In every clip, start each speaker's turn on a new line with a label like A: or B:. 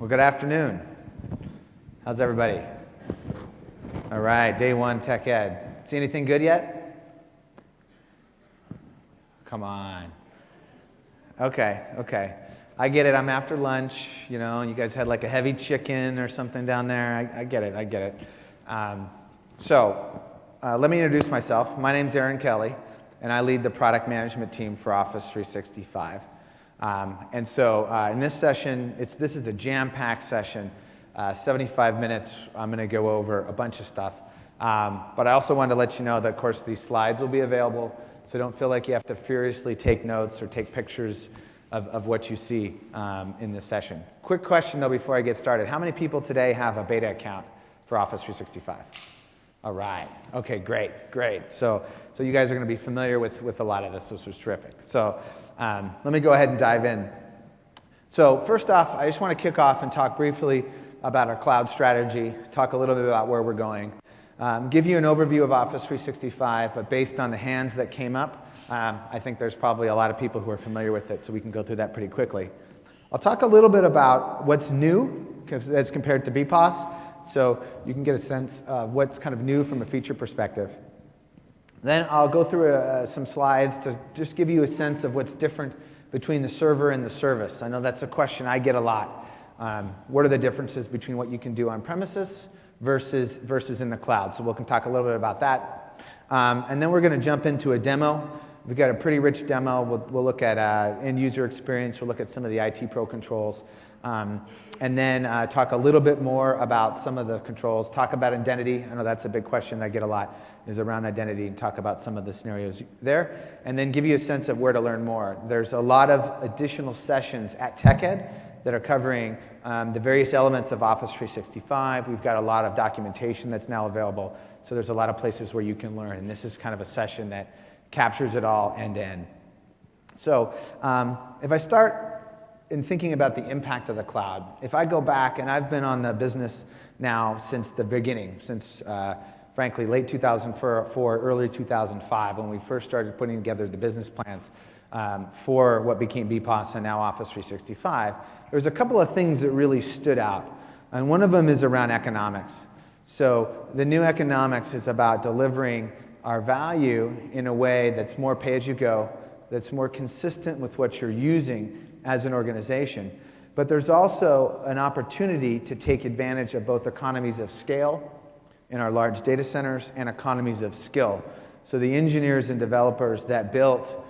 A: Well, good afternoon. How's everybody? All right, day one Tech Ed. See anything good yet? Come on. Okay. I get it. I'm after lunch. You know, you guys had like a heavy chicken or something down there. I get it. Let me introduce myself. My name's Aaron Kelly, and I lead the product management team for Office 365. In this session, this is a jam-packed session, 75 minutes. I'm going to go over a bunch of stuff. But I also wanted to let you know that, of course, these slides will be available, so don't feel like you have to furiously take notes or take pictures of what you see in this session. Quick question, though, before I get started. How many people today have a beta account for Office 365? All right. Okay, great. So you guys are going to be familiar with a lot of this. This was terrific. So let me go ahead and dive in. So first off, I just want to kick off and talk briefly about our cloud strategy, talk a little bit about where we're going, give you an overview of Office 365, but based on the hands that came up, I think there's probably a lot of people who are familiar with it, so we can go through that pretty quickly. I'll talk a little bit about what's new as compared to BPOS, so you can get a sense of what's kind of new from a feature perspective. Then I'll go through some slides to just give you a sense of what's different between the server and the service. I know that's a question I get a lot. What are the differences between what you can do on premises versus in the cloud? So we can talk a little bit about that. And then we're going to jump into a demo. We've got a pretty rich demo. We'll look at end user experience. We'll look at some of the IT Pro controls. And then talk a little bit more about some of the controls, talk about identity. I know that's a big question I get a lot, is around identity, and talk about some of the scenarios there, and then give you a sense of where to learn more. There's a lot of additional sessions at TechEd that are covering the various elements of Office 365. We've got a lot of documentation that's now available, so there's a lot of places where you can learn, and this is kind of a session that captures it all end to end. So if I start in thinking about the impact of the cloud, if I go back, and I've been on the business now since the beginning, since frankly late 2004, early 2005, when we first started putting together the business plans for what became BPOS and now Office 365, there's a couple of things that really stood out, and one of them is around economics. So the new economics is about delivering our value in a way that's more pay-as-you-go, that's more consistent with what you're using as an organization. But there's also an opportunity to take advantage of both economies of scale in our large data centers and economies of skill. So the engineers and developers that built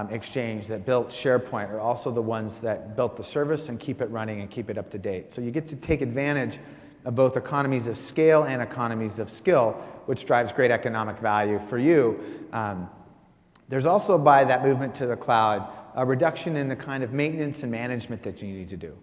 A: Exchange, that built SharePoint, are also the ones that built the service and keep it running and keep it up to date. So you get to take advantage of both economies of scale and economies of skill, which drives great economic value for you. There's also, by that movement to the cloud, a reduction in the kind of maintenance and management that you need to do.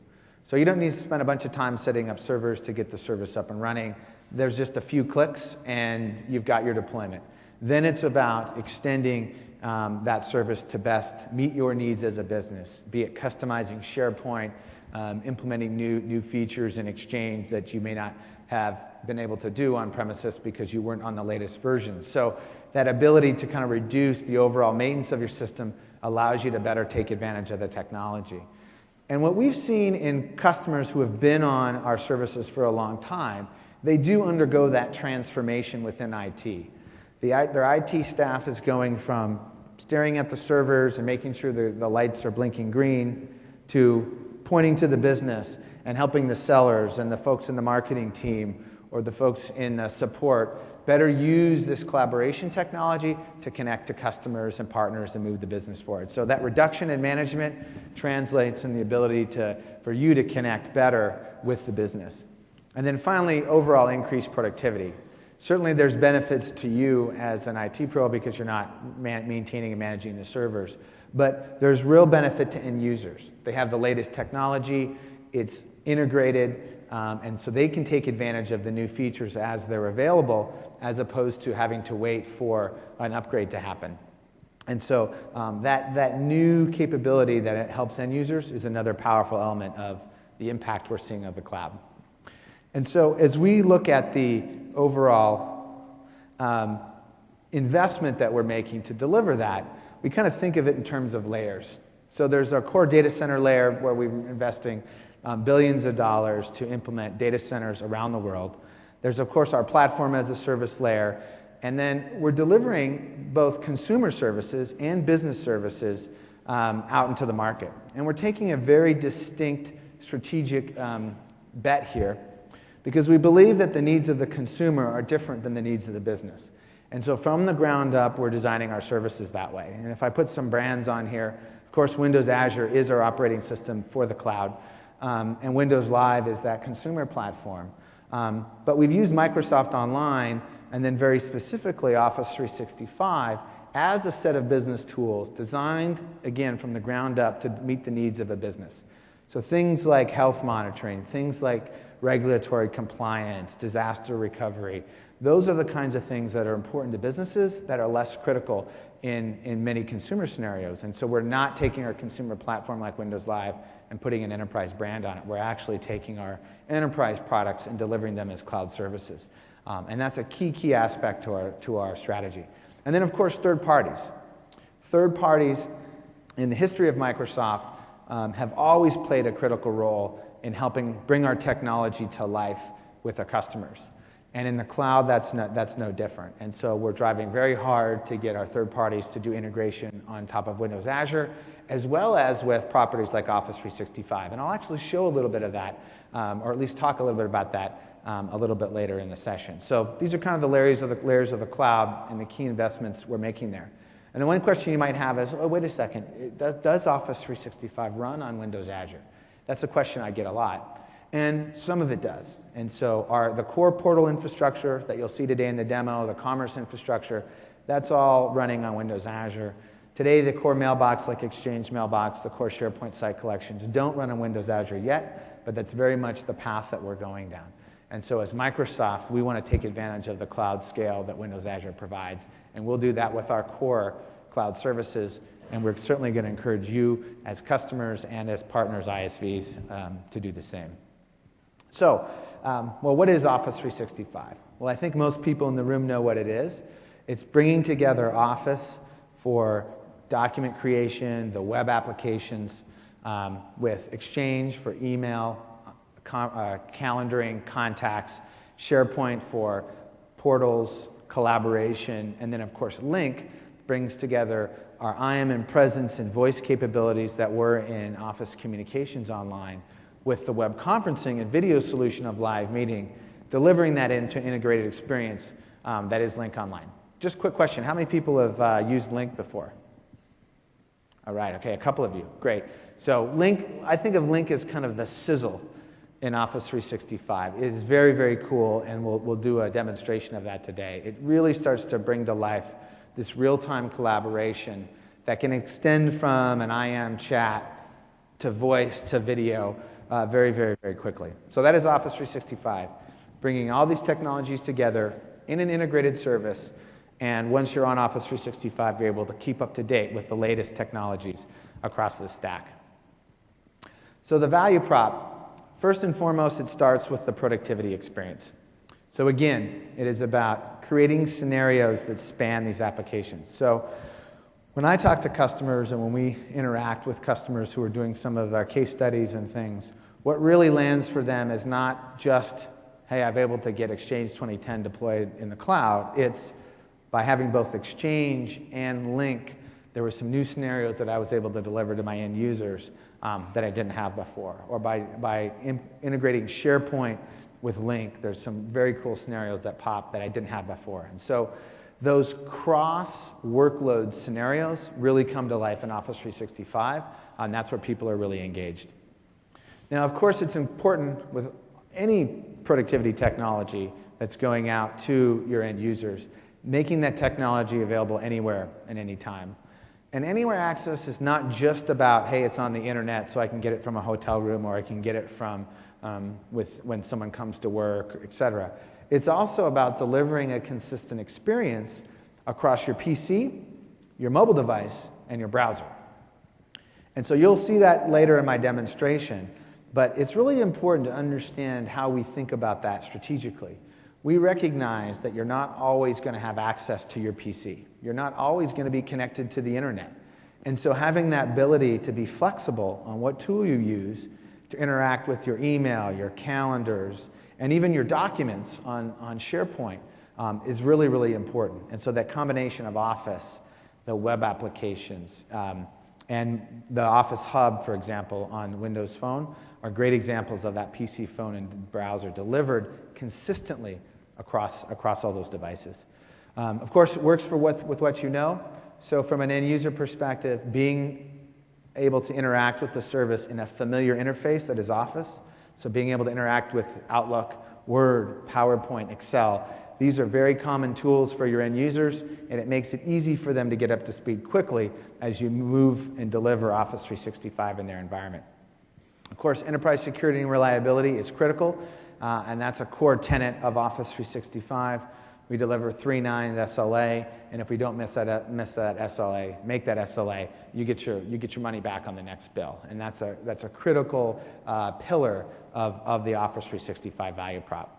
A: So you don't need to spend a bunch of time setting up servers to get the service up and running. There's just a few clicks and you've got your deployment. Then it's about extending that service to best meet your needs as a business, be it customizing SharePoint, implementing new features in Exchange that you may not have been able to do on premises because you weren't on the latest version. So that ability to kind of reduce the overall maintenance of your system allows you to better take advantage of the technology. And what we've seen in customers who have been on our services for a long time, they do undergo that transformation within IT. Their IT staff is going from staring at the servers and making sure the lights are blinking green to pointing to the business and helping the sellers and the folks in the marketing team or the folks in support better use this collaboration technology to connect to customers and partners and move the business forward. So that reduction in management translates in the ability for you to connect better with the business. And then finally, overall increased productivity. Certainly there's benefits to you as an IT pro because you're not maintaining and managing the servers, but there's real benefit to end users. They have the latest technology, it's integrated, and so they can take advantage of the new features as they're available, as opposed to having to wait for an upgrade to happen. And so that new capability that it helps end users is another powerful element of the impact we're seeing of the cloud. And so as we look at the overall investment that we're making to deliver that, we kind of think of it in terms of layers. So there's our core data center layer where we're investing. billions of dollars to implement data centers around the world. There's, of course, our platform as a service layer. And then we're delivering both consumer services and business services out into the market. And we're taking a very distinct strategic bet here because we believe that the needs of the consumer are different than the needs of the business. And so from the ground up, we're designing our services that way. And if I put some brands on here, of course, Windows Azure is our operating system for the cloud. And Windows Live is that consumer platform. But we've used Microsoft Online and then very specifically Office 365 as a set of business tools designed, again, from the ground up to meet the needs of a business. So things like health monitoring, things like regulatory compliance, disaster recovery, those are the kinds of things that are important to businesses that are less critical in many consumer scenarios. And so we're not taking our consumer platform like Windows Live and putting an enterprise brand on it. We're actually taking our enterprise products and delivering them as cloud services. And that's a key aspect to our strategy. And then, of course, third parties. Third parties in the history of Microsoft have always played a critical role in helping bring our technology to life with our customers. And in the cloud, that's no different. And so we're driving very hard to get our third parties to do integration on top of Windows Azure, as well as with properties like Office 365. And I'll actually show a little bit of that, or at least talk a little bit about that a little bit later in the session. So these are kind of the layers of the cloud and the key investments we're making there. And the one question you might have is, oh, wait a second, does Office 365 run on Windows Azure? That's a question I get a lot. And some of it does. And so the core portal infrastructure that you'll see today in the demo, the commerce infrastructure, that's all running on Windows Azure. Today, the core mailbox, like Exchange Mailbox, the core SharePoint site collections, don't run on Windows Azure yet, but that's very much the path that we're going down. And so as Microsoft, we want to take advantage of the cloud scale that Windows Azure provides, and we'll do that with our core cloud services, and we're certainly going to encourage you as customers and as partners, ISVs, to do the same. So, well, what is Office 365? Well, I think most people in the room know what it is. It's bringing together Office for document creation, the web applications, with Exchange for email, calendaring, contacts, SharePoint for portals, collaboration, and then, of course, Lync brings together our IM and presence and voice capabilities that were in Office Communications Online with the web conferencing and video solution of Live Meeting, delivering that into an integrated experience that is Lync Online. Just a quick question, how many people have used Lync before? All right, okay, a couple of you, great. So Lync, I think of Lync as kind of the sizzle in Office 365. It is very, very cool, and we'll do a demonstration of that today. It really starts to bring to life this real-time collaboration that can extend from an IM chat to voice to video very, very, very quickly. So that is Office 365, bringing all these technologies together in an integrated service, and once you're on Office 365, you're able to keep up to date with the latest technologies across the stack. So the value prop, first and foremost, it starts with the productivity experience. So again, it is about creating scenarios that span these applications. So when I talk to customers and when we interact with customers who are doing some of our case studies and things, what really lands for them is not just, hey, I've been able to get Exchange 2010 deployed in the cloud. It's by having both Exchange and Lync, there were some new scenarios that I was able to deliver to my end users that I didn't have before. Or by integrating SharePoint with Lync, there's some very cool scenarios that pop that I didn't have before. And so those cross-workload scenarios really come to life in Office 365, and that's where people are really engaged. Now, of course, it's important with any productivity technology that's going out to your end users, making that technology available anywhere and anytime. And anywhere access is not just about, hey, it's on the internet so I can get it from a hotel room or I can get it from when someone comes to work, et cetera. It's also about delivering a consistent experience across your PC, your mobile device, and your browser. And so you'll see that later in my demonstration, but it's really important to understand how we think about that strategically. We recognize that you're not always going to have access to your PC. You're not always going to be connected to the internet. And so having that ability to be flexible on what tool you use to interact with your email, your calendars, and even your documents on SharePoint is really, really important. And so that combination of Office, the web applications, and the Office Hub, for example, on Windows Phone are great examples of that PC, phone, and browser delivered consistently across all those devices. Of course, it works with what you know. So from an end user perspective, being able to interact with the service in a familiar interface that is Office, so being able to interact with Outlook, Word, PowerPoint, Excel, these are very common tools for your end users, and it makes it easy for them to get up to speed quickly as you move and deliver Office 365 in their environment. Of course, enterprise security and reliability is critical, and that's a core tenet of Office 365. We deliver 3 nines SLA, and if we don't miss that SLA, make that SLA, you get your money back on the next bill, and that's a critical pillar of the Office 365 value prop.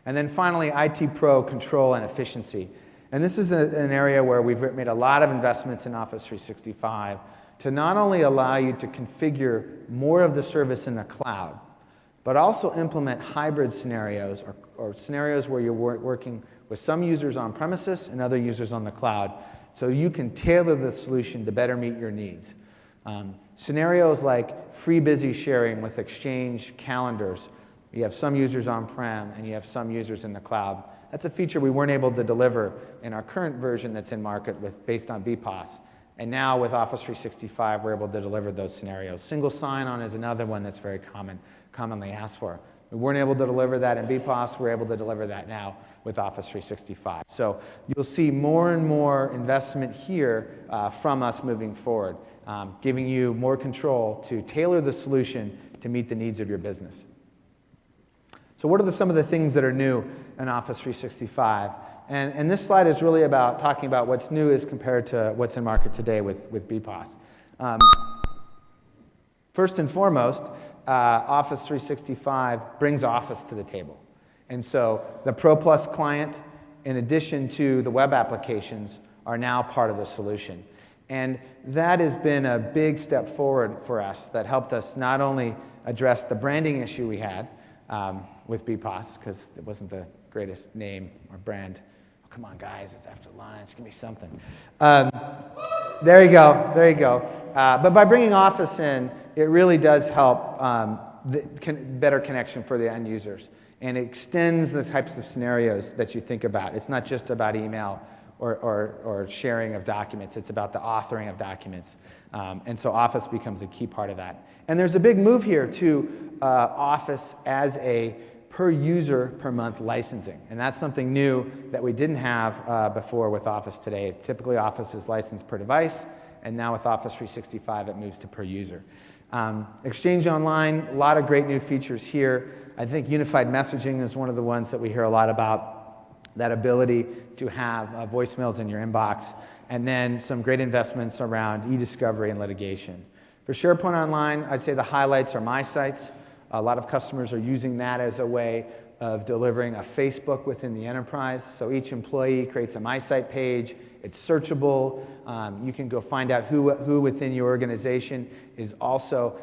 A: And then finally, IT Pro control and efficiency, and this is an area where we've made a lot of investments in Office 365 to not only allow you to configure more of the service in the cloud, but also implement hybrid scenarios or scenarios where you're working with some users on premises and other users on the cloud, so you can tailor the solution to better meet your needs. Scenarios like free busy sharing with Exchange calendars. You have some users on-prem and you have some users in the cloud. That's a feature we weren't able to deliver in our current version that's in market based on BPOS. And now with Office 365, we're able to deliver those scenarios. Single sign-on is another one that's very commonly asked for. We weren't able to deliver that in BPOS. We're able to deliver that now with Office 365. So you'll see more and more investment here from us moving forward, giving you more control to tailor the solution to meet the needs of your business. So what are some of the things that are new in Office 365? And this slide is really about talking about what's new as compared to what's in market today with BPOS. First and foremost, Office 365 brings Office to the table. And so the Pro Plus client, in addition to the web applications, are now part of the solution. And that has been a big step forward for us that helped us not only address the branding issue we had with BPOS, because it wasn't the greatest name or brand. Oh, come on, guys, it's after lunch. Give me something. There you go. But by bringing Office in, it really does help better connection for the end users. And it extends the types of scenarios that you think about. It's not just about email or sharing of documents. It's about the authoring of documents. And so Office becomes a key part of that. And there's a big move here to Office as a per user per month licensing. And that's something new that we didn't have before with Office today. Typically Office is licensed per device, and now with Office 365 it moves to per user. Exchange Online, a lot of great new features here. I think unified messaging is one of the ones that we hear a lot about, that ability to have voicemails in your inbox, and then some great investments around e-discovery and litigation. For SharePoint Online, I'd say the highlights are My Sites. A lot of customers are using that as a way of delivering a Facebook within the enterprise. So each employee creates a My Site page. It's searchable. You can go find out who within your organization is also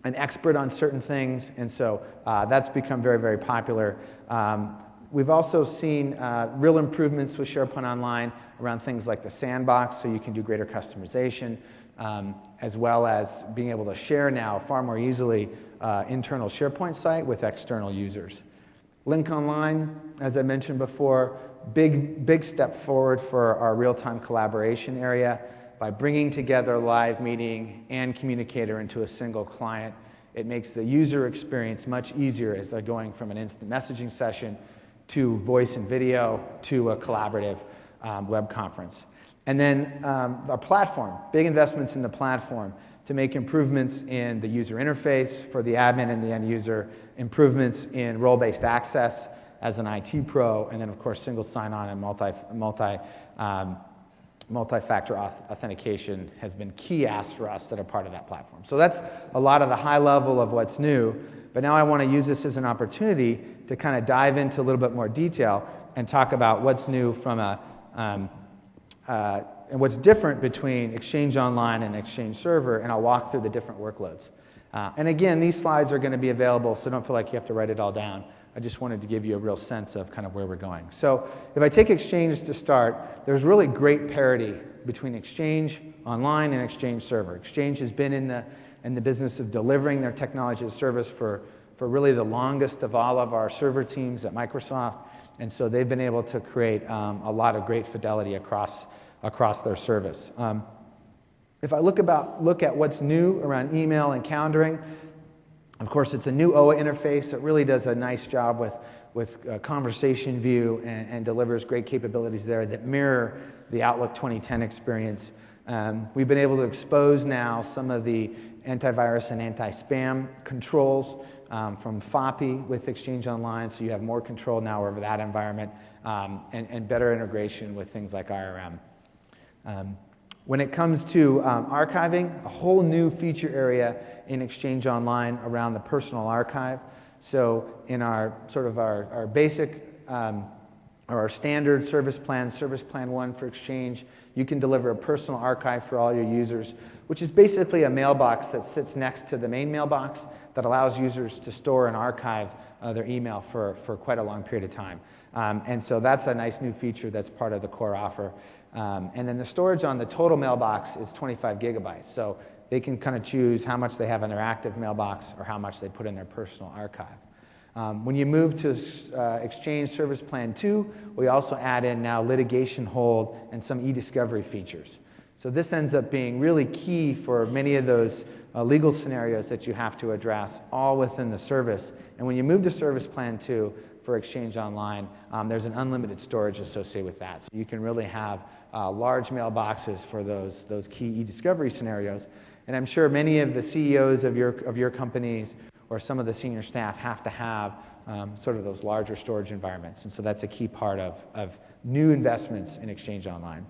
A: an expert on certain things. And so that's become very, very popular. We've also seen real improvements with SharePoint Online around things like the sandbox, so you can do greater customization, as well as being able to share now far more easily internal SharePoint site with external users. Lync Online, as I mentioned before, big step forward for our real-time collaboration area. By bringing together Live Meeting and Communicator into a single client, it makes the user experience much easier as they're going from an instant messaging session to voice and video to a collaborative web conference. And then our platform, big investments in the platform to make improvements in the user interface for the admin and the end user, improvements in role-based access as an IT pro, and then of course single sign-on and multi-factor authentication has been key asks for us that are part of that platform. So that's a lot of the high level of what's new, but now I want to use this as an opportunity to kind of dive into a little bit more detail and talk about what's new from and what's different between Exchange Online and Exchange Server, and I'll walk through the different workloads. And again, these slides are going to be available, so don't feel like you have to write it all down. I just wanted to give you a real sense of kind of where we're going. So if I take Exchange to start, there's really great parity between Exchange Online and Exchange Server. Exchange has been in the business of delivering their technology as a service for really the longest of all of our server teams at Microsoft, and so they've been able to create a lot of great fidelity across their service. If I look at what's new around email and calendaring, of course, it's a new OA interface. It really does a nice job with conversation view and delivers great capabilities there that mirror the Outlook 2010 experience. We've been able to expose now some of the antivirus and anti-spam controls from FOPI with Exchange Online, so you have more control now over that environment and better integration with things like IRM. When it comes to archiving, a whole new feature area in Exchange Online around the personal archive. So in our basic or our standard Service Plan 1 for Exchange, you can deliver a personal archive for all your users, which is basically a mailbox that sits next to the main mailbox that allows users to store and archive their email for quite a long period of time. And so that's a nice new feature that's part of the core offer. And then the storage on the total mailbox is 25 gigabytes. So they can kind of choose how much they have in their active mailbox or how much they put in their personal archive. When you move to Exchange Service Plan 2, we also add in now litigation hold and some e-discovery features. So this ends up being really key for many of those legal scenarios that you have to address, all within the service. And when you move to Service Plan 2 for Exchange Online, there's an unlimited storage associated with that. So you can really have large mailboxes for those key e-discovery scenarios. And I'm sure many of the CEOs of your companies or some of the senior staff have to have sort of those larger storage environments. And so that's a key part of new investments in Exchange Online.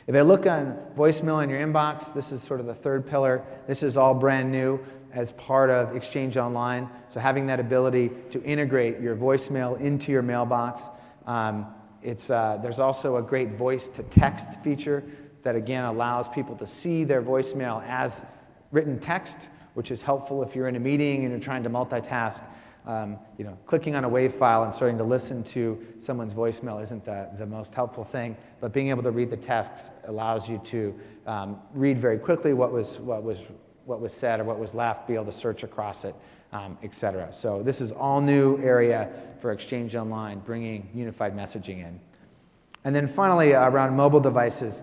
A: If I look on voicemail in your inbox, this is sort of the third pillar. This is all brand new as part of Exchange Online. So having that ability to integrate your voicemail into your mailbox. There's also a great voice-to-text feature that, again, allows people to see their voicemail as written text, which is helpful if you're in a meeting and you're trying to multitask. Clicking on a WAV file and starting to listen to someone's voicemail isn't the most helpful thing, but being able to read the text allows you to read very quickly what was said or what was left, be able to search across it, etc. So this is all new area for Exchange Online, bringing unified messaging in. And then finally, around mobile devices,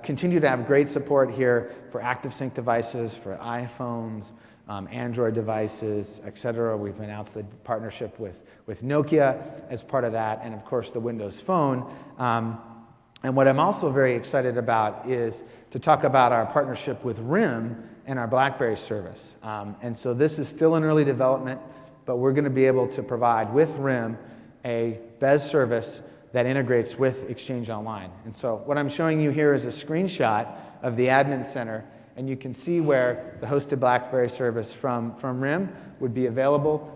A: continue to have great support here for ActiveSync devices, for iPhones, Android devices, etc. We've announced the partnership with Nokia as part of that, and of course the Windows Phone. And what I'm also very excited about is to talk about our partnership with RIM and our BlackBerry service. And so this is still in early development, but we're going to be able to provide with RIM a BES service that integrates with Exchange Online. And so what I'm showing you here is a screenshot of the admin center, and you can see where the hosted BlackBerry service from RIM would be available,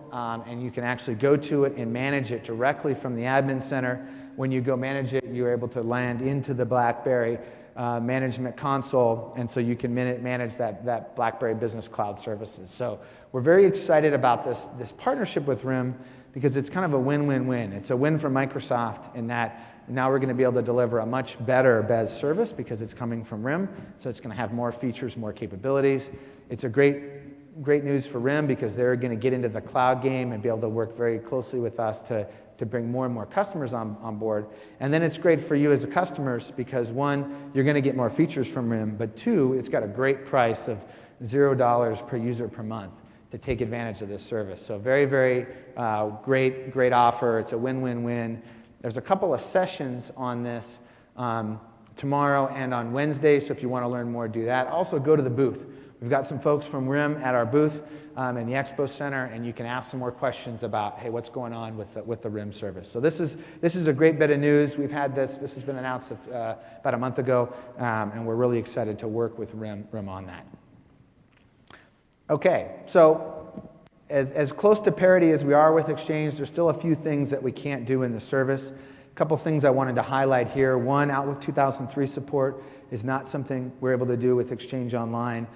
A: and you can actually go to it and manage it directly from the admin center. When you go manage it, you're able to land into the BlackBerry management console, and so you can manage that BlackBerry Business Cloud services. So we're very excited about this partnership with RIM because it's kind of a win-win-win. It's a win for Microsoft in that now we're going to be able to deliver a much better BES service because it's coming from RIM, so it's going to have more features, more capabilities. It's a great news for RIM because they're going to get into the cloud game and be able to work very closely with us to bring more and more customers on board. And then it's great for you as a customers because, one, you're going to get more features from RIM, but two, it's got a great price of $0 per user per month to take advantage of this service. So very, very great offer. It's a win-win-win. There's a couple of sessions on this tomorrow and on Wednesday, so if you want to learn more, do that. Also, go to the booth. We've got some folks from RIM at our booth in the Expo Center, and you can ask some more questions about, hey, what's going on with the RIM service. So this is a great bit of news. We've had this has been announced about a month ago, and we're really excited to work with RIM on that. Okay, so as close to parity as we are with Exchange, there's still a few things that we can't do in the service. A couple things I wanted to highlight here. One, Outlook 2003 support is not something we're able to do with Exchange Online.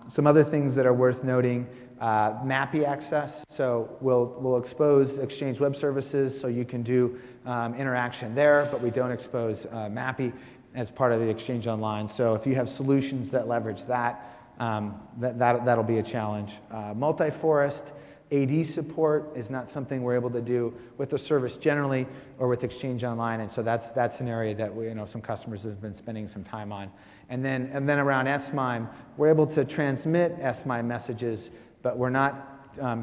A: Some other things that are worth noting, MAPI access. So we'll expose Exchange Web Services so you can do interaction there, but we don't expose MAPI as part of the Exchange Online. So if you have solutions that leverage that, that'll be a challenge. Multi-forest AD support is not something we're able to do with the service generally or with Exchange Online, and so that's an area that some customers have been spending some time on. And then around SMIME, we're able to transmit SMIME messages, but we're not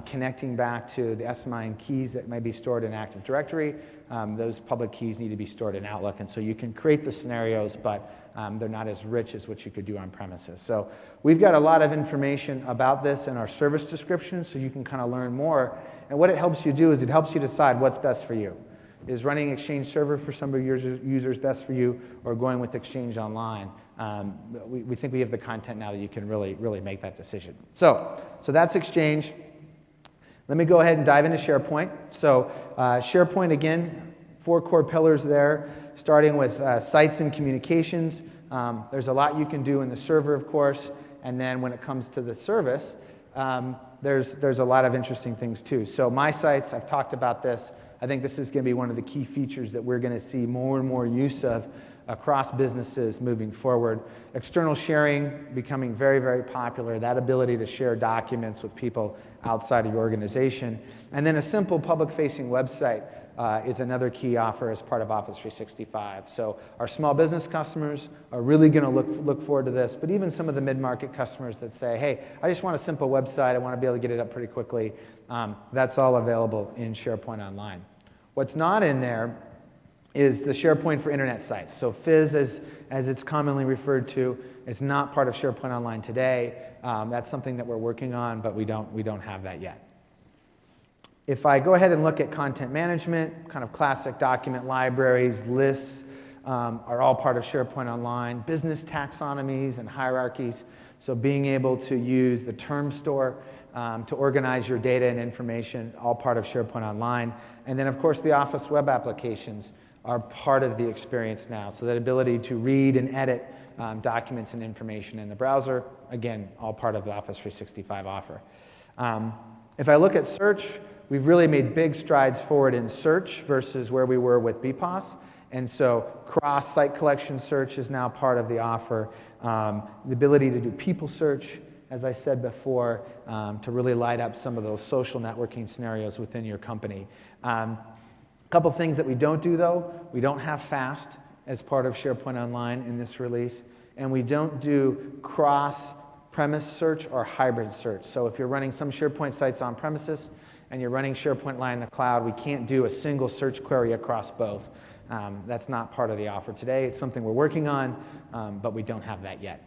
A: connecting back to the SMIME keys that may be stored in Active Directory. Those public keys need to be stored in Outlook, and so you can create the scenarios, but they're not as rich as what you could do on premises. So we've got a lot of information about this in our service description, so you can kind of learn more. And what it helps you do is it helps you decide what's best for you. Is running Exchange Server for some of your users best for you, or going with Exchange Online? We think we have the content now that you can really make that decision. So that's Exchange. Let me go ahead and dive into SharePoint. So SharePoint, again, 4 core pillars there, starting with sites and communications. There's a lot you can do in the server, of course, and then when it comes to the service, there's a lot of interesting things too. So My Sites, I've talked about this. I think this is going to be one of the key features that we're going to see more and more use of across businesses moving forward. External sharing becoming very, very popular, that ability to share documents with people outside of your organization. And then a simple public-facing website is another key offer as part of Office 365. So our small business customers are really going to look forward to this, but even some of the mid-market customers that say, hey, I just want a simple website, I want to be able to get it up pretty quickly, that's all available in SharePoint Online. What's not in there is the SharePoint for Internet sites. So Fizz, as it's commonly referred to, is not part of SharePoint Online today. That's something that we're working on, but we don't have that yet. If I go ahead and look at content management, kind of classic document libraries, lists are all part of SharePoint Online. Business taxonomies and hierarchies, so being able to use the term store to organize your data and information, all part of SharePoint Online. And then, of course, the Office web applications are part of the experience now. So that ability to read and edit documents and information in the browser, again, all part of the Office 365 offer. If I look at search, we've really made big strides forward in search versus where we were with BPOS. And so cross-site collection search is now part of the offer. The ability to do people search, as I said before, to really light up some of those social networking scenarios within your company. A couple things that we don't do, though. We don't have FAST as part of SharePoint Online in this release, and we don't do cross-premise search or hybrid search. So if you're running some SharePoint sites on premises and you're running SharePoint Online in the cloud, we can't do a single search query across both. That's not part of the offer today. It's something we're working on, but we don't have that yet.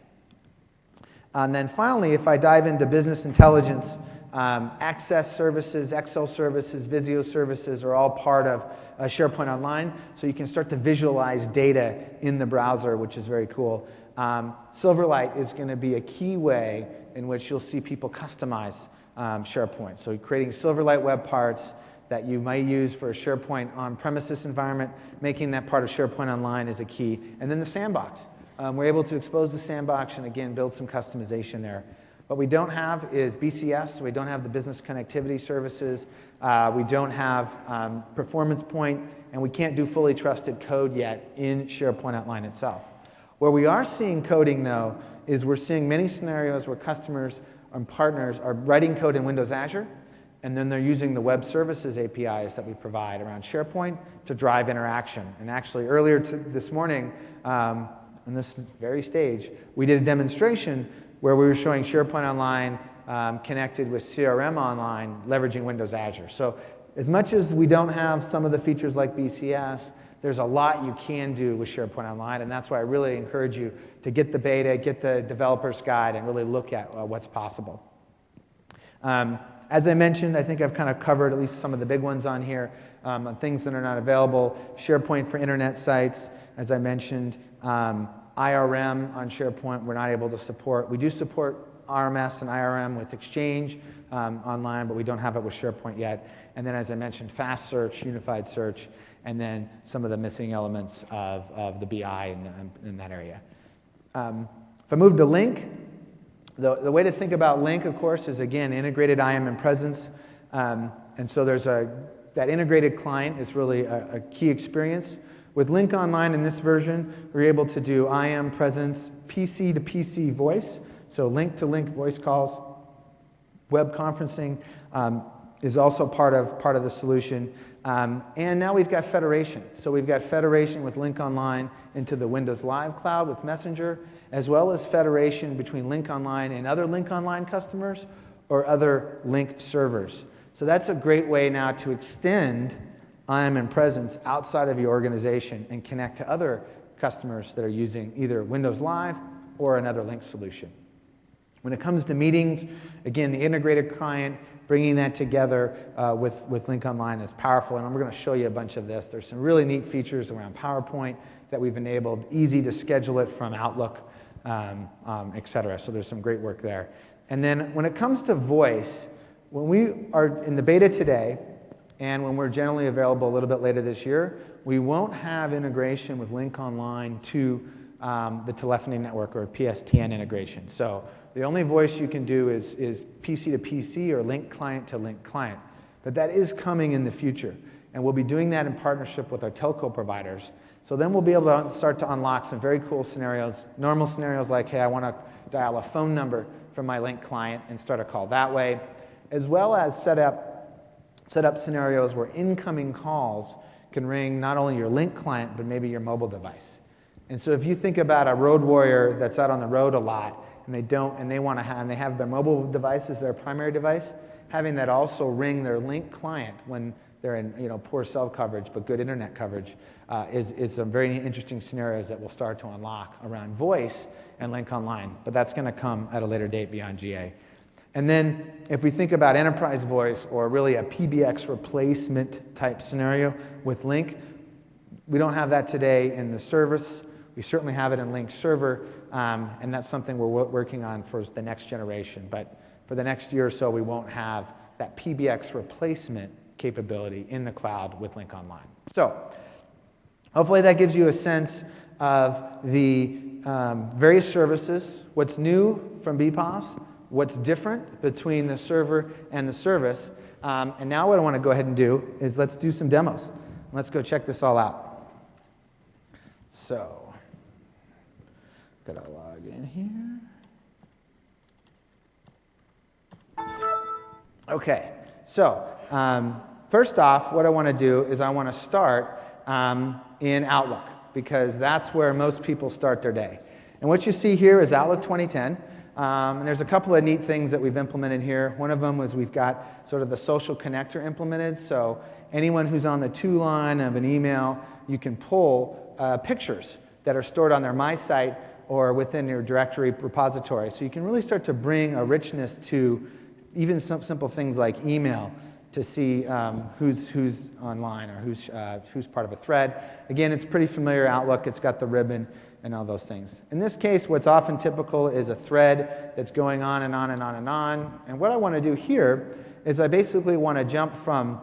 A: And then finally, if I dive into business intelligence, Access services, Excel services, Visio services are all part of SharePoint Online, so you can start to visualize data in the browser, which is very cool. Silverlight is going to be a key way in which you'll see people customize SharePoint. So creating Silverlight web parts that you might use for a SharePoint on-premises environment, making that part of SharePoint Online is a key. And then the sandbox. We're able to expose the sandbox and, again, build some customization there. What we don't have is BCS. We don't have the business connectivity services. We don't have Performance Point, and we can't do fully trusted code yet in SharePoint Online itself. Where we are seeing coding, though, is we're seeing many scenarios where customers and partners are writing code in Windows Azure, and then they're using the web services APIs that we provide around SharePoint to drive interaction. And actually, earlier this morning, on this very stage, we did a demonstration where we were showing SharePoint Online connected with CRM Online, leveraging Windows Azure. So as much as we don't have some of the features like BCS, there's a lot you can do with SharePoint Online, and that's why I really encourage you to get the beta, get the developer's guide, and really look at what's possible. As I mentioned, I think I've kind of covered at least some of the big ones on here, things that are not available. SharePoint for internet sites, as I mentioned. IRM on SharePoint, we're not able to support. We do support RMS and IRM with Exchange Online, but we don't have it with SharePoint yet. And then, as I mentioned, fast search, unified search, and then some of the missing elements of the BI in that area. If I move to Lync, The way to think about Lync, of course, is, again, integrated IM and presence. And so there's that integrated client is really a key experience. With Lync Online in this version, we're able to do IM presence, PC to PC voice, so link to link voice calls. Web conferencing is also part of the solution. And now we've got federation. So we've got federation with Lync Online into the Windows Live Cloud with Messenger, as well as federation between Lync Online and other Lync Online customers or other Lync servers. So that's a great way now to extend IM and presence outside of your organization and connect to other customers that are using either Windows Live or another Lync solution. When it comes to meetings, again, the integrated client, bringing that together with Lync Online is powerful, and we're going to show you a bunch of this. There's some really neat features around PowerPoint that we've enabled, easy to schedule it from Outlook, et cetera. So there's some great work there. And then when it comes to voice, when we are in the beta today, and when we're generally available a little bit later this year, we won't have integration with Lync Online to the telephony network or PSTN integration. So the only voice you can do is PC to PC or Lync client to Lync client. But that is coming in the future. And we'll be doing that in partnership with our telco providers. So then we'll be able to start to unlock some very cool scenarios. Normal scenarios like, hey, I want to dial a phone number from my Lync client and start a call that way, as well as set up scenarios where incoming calls can ring not only your Lync client, but maybe your mobile device. And so if you think about a road warrior that's out on the road a lot, and they have their mobile device as their primary device, having that also ring their Lync client when they're in poor cell coverage but good internet coverage is some very interesting scenarios that we'll start to unlock around voice and Lync Online. But that's going to come at a later date beyond GA. And then if we think about enterprise voice or really a PBX replacement type scenario with Lync, we don't have that today in the service. We certainly have it in Lync Server, and that's something we're working on for the next generation. But for the next year or so, we won't have that PBX replacement capability in the cloud with Lync Online. So hopefully that gives you a sense of the various services, what's new from BPOS, what's different between the server and the service. And now what I want to go ahead and do is let's do some demos. Let's go check this all out. So, gotta log in here. Okay, so first off, what I want to do is I want to start in Outlook, because that's where most people start their day. And what you see here is Outlook 2010. And there's a couple of neat things that we've implemented here. One of them was we've got sort of the social connector implemented. So anyone who's on the to line of an email, you can pull pictures that are stored on their My Site or within your directory repository. So you can really start to bring a richness to even some simple things like email to see who's online or who's part of a thread. Again, it's pretty familiar Outlook. It's got the ribbon and all those things. In this case, what's often typical is a thread that's going on and on and on and on. And what I want to do here is I basically want to jump from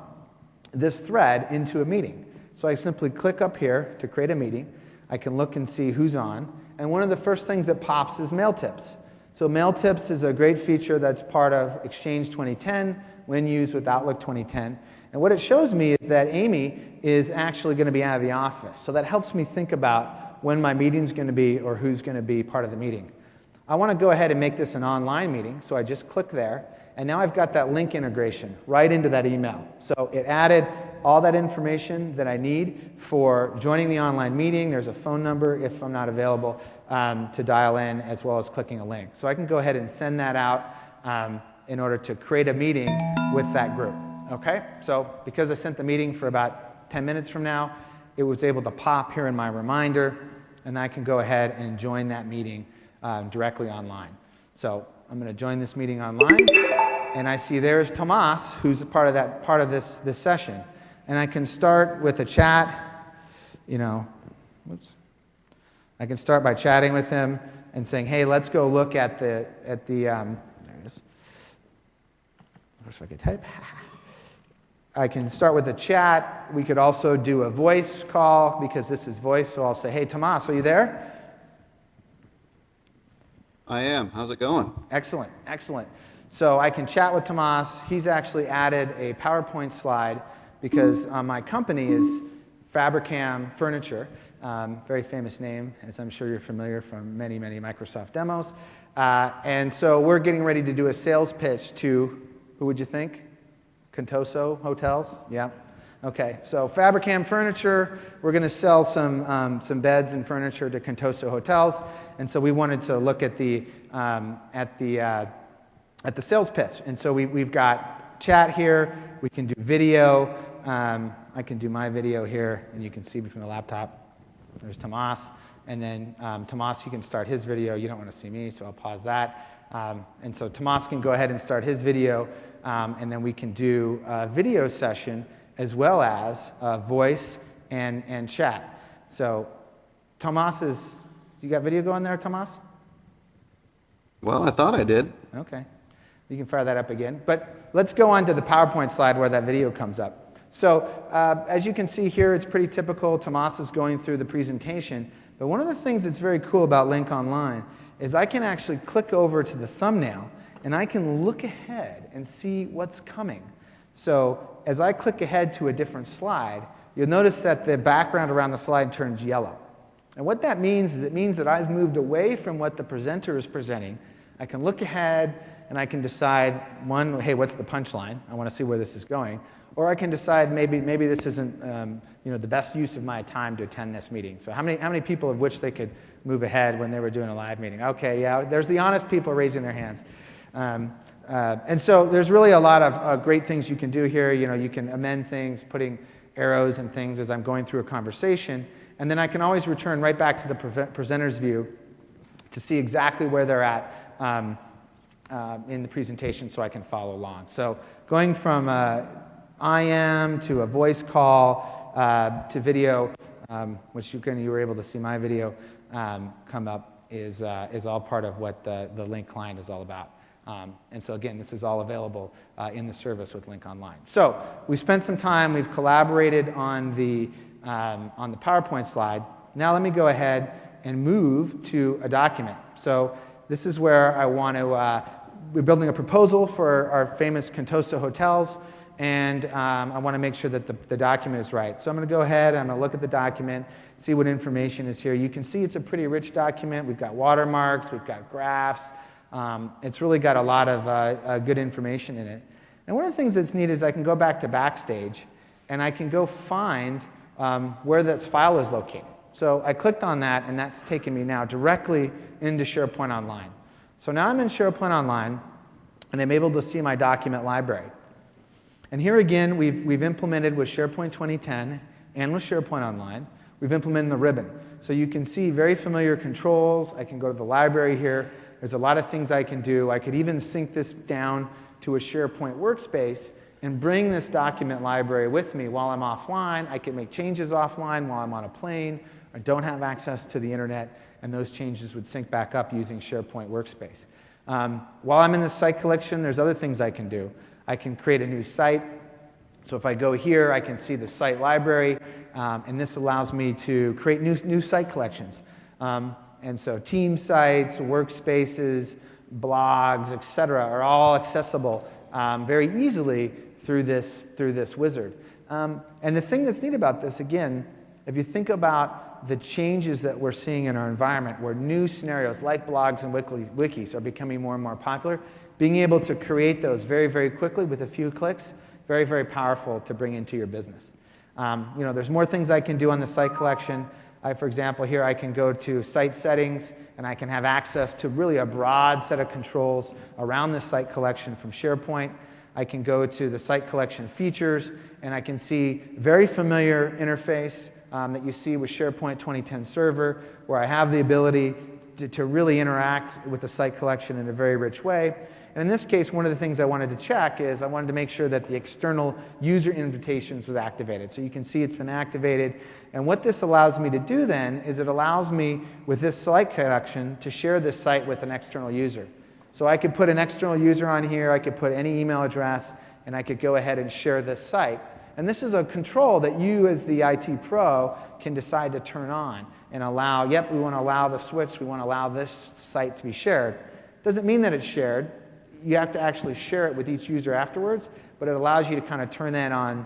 A: this thread into a meeting. So I simply click up here to create a meeting. I can look and see who's on. And one of the first things that pops is Mail Tips. So Mail Tips is a great feature that's part of Exchange 2010 when used with Outlook 2010. And what it shows me is that Amy is actually going to be out of the office. So that helps me think about when my meeting's going to be or who's going to be part of the meeting. I want to go ahead and make this an online meeting, so I just click there, and now I've got that Lync integration right into that email. So it added all that information that I need for joining the online meeting. There's a phone number if I'm not available to dial in, as well as clicking a link. So I can go ahead and send that out in order to create a meeting with that group. Okay? So because I sent the meeting for about 10 minutes from now, it was able to pop here in my reminder, and I can go ahead and join that meeting directly online. So I'm going to join this meeting online, and I see there's Tomas, who's a part of this session. And I can start with a chat, I can start by chatting with him and saying, hey, let's go look at the there it is. If I could type. I can start with a chat. We could also do a voice call because this is voice. So I'll say, hey, Tomas, are you there?
B: I am. How's it going?
A: Excellent, excellent. So I can chat with Tomas. He's actually added a PowerPoint slide because my company is Fabricam Furniture, very famous name, as I'm sure you're familiar from many, many Microsoft demos. And so we're getting ready to do a sales pitch to, who would you think? Contoso Hotels? Yeah. Okay, so Fabricam Furniture, we're going to sell some beds and furniture to Contoso Hotels, and so we wanted to look at the sales pitch. And so we've got chat here, we can do video, I can do my video here, and you can see me from the laptop. There's Tomas, and then Tomas, you can start his video. You don't want to see me, so I'll pause that. And so Tomas can go ahead and start his video, and then we can do a video session as well as voice and chat. So Tomas you got video going there, Tomas?
B: Well, I thought I did.
A: Okay. You can fire that up again. But let's go on to the PowerPoint slide where that video comes up. So as you can see here, it's pretty typical. Tomas is going through the presentation. But one of the things that's very cool about Link Online is I can actually click over to the thumbnail, and I can look ahead and see what's coming. So as I click ahead to a different slide, you'll notice that the background around the slide turns yellow. And what that means is it means that I've moved away from what the presenter is presenting. I can look ahead, and I can decide, one, hey, what's the punchline? I want to see where this is going. Or I can decide maybe this isn't the best use of my time to attend this meeting. So how many people of which they could move ahead when they were doing a live meeting? Okay, yeah, there's the honest people raising their hands. And so there's really a lot of great things you can do here. You can amend things, putting arrows and things as I'm going through a conversation. And then I can always return right back to the presenter's view to see exactly where they're at in the presentation so I can follow along. So going from IM to a voice call to video, which you were able to see my video come up, is all part of what the Link client is all about. And so again, this is all available in the service with Link Online. So we spent some time, we've collaborated on the PowerPoint slide. Now let me go ahead and move to a document. So this is where I want to, we're building a proposal for our famous Contoso Hotels, and I want to make sure that the document is right. So I'm going to go ahead, I'm going to look at the document, see what information is here. You can see it's a pretty rich document. We've got watermarks, we've got graphs. It's really got a lot of good information in it. And one of the things that's neat is I can go back to Backstage, and I can go find where this file is located. So I clicked on that, and that's taken me now directly into SharePoint Online. So now I'm in SharePoint Online, and I'm able to see my document library. And here again, we've implemented with SharePoint 2010 and with SharePoint Online, we've implemented the ribbon. So you can see very familiar controls. I can go to the library here. There's a lot of things I can do. I could even sync this down to a SharePoint workspace and bring this document library with me while I'm offline. I can make changes offline while I'm on a plane or don't have access to the internet, and those changes would sync back up using SharePoint workspace. While I'm in the site collection, there's other things I can do. I can create a new site. So if I go here, I can see the site library, and this allows me to create new site collections. And so team sites, workspaces, blogs, etc., are all accessible very easily through this wizard. And the thing that's neat about this, again, if you think about the changes that we're seeing in our environment, where new scenarios like blogs and wikis are becoming more and more popular, being able to create those very, very quickly with a few clicks, very, very powerful to bring into your business. There's more things I can do on the site collection. For example, here I can go to site settings, and I can have access to really a broad set of controls around the site collection from SharePoint. I can go to the site collection features, and I can see very familiar interface that you see with SharePoint 2010 Server, where I have the ability to really interact with the site collection in a very rich way. And in this case, one of the things I wanted to check is I wanted to make sure that the external user invitations was activated. So you can see it's been activated. And what this allows me to do then is it allows me, with this site collection, to share this site with an external user. So I could put an external user on here, I could put any email address, and I could go ahead and share this site. And this is a control that you as the IT pro can decide to turn on and allow, yep, we want to allow the switch, we want to allow this site to be shared. Doesn't mean that it's shared. You have to actually share it with each user afterwards, but it allows you to kind of turn that on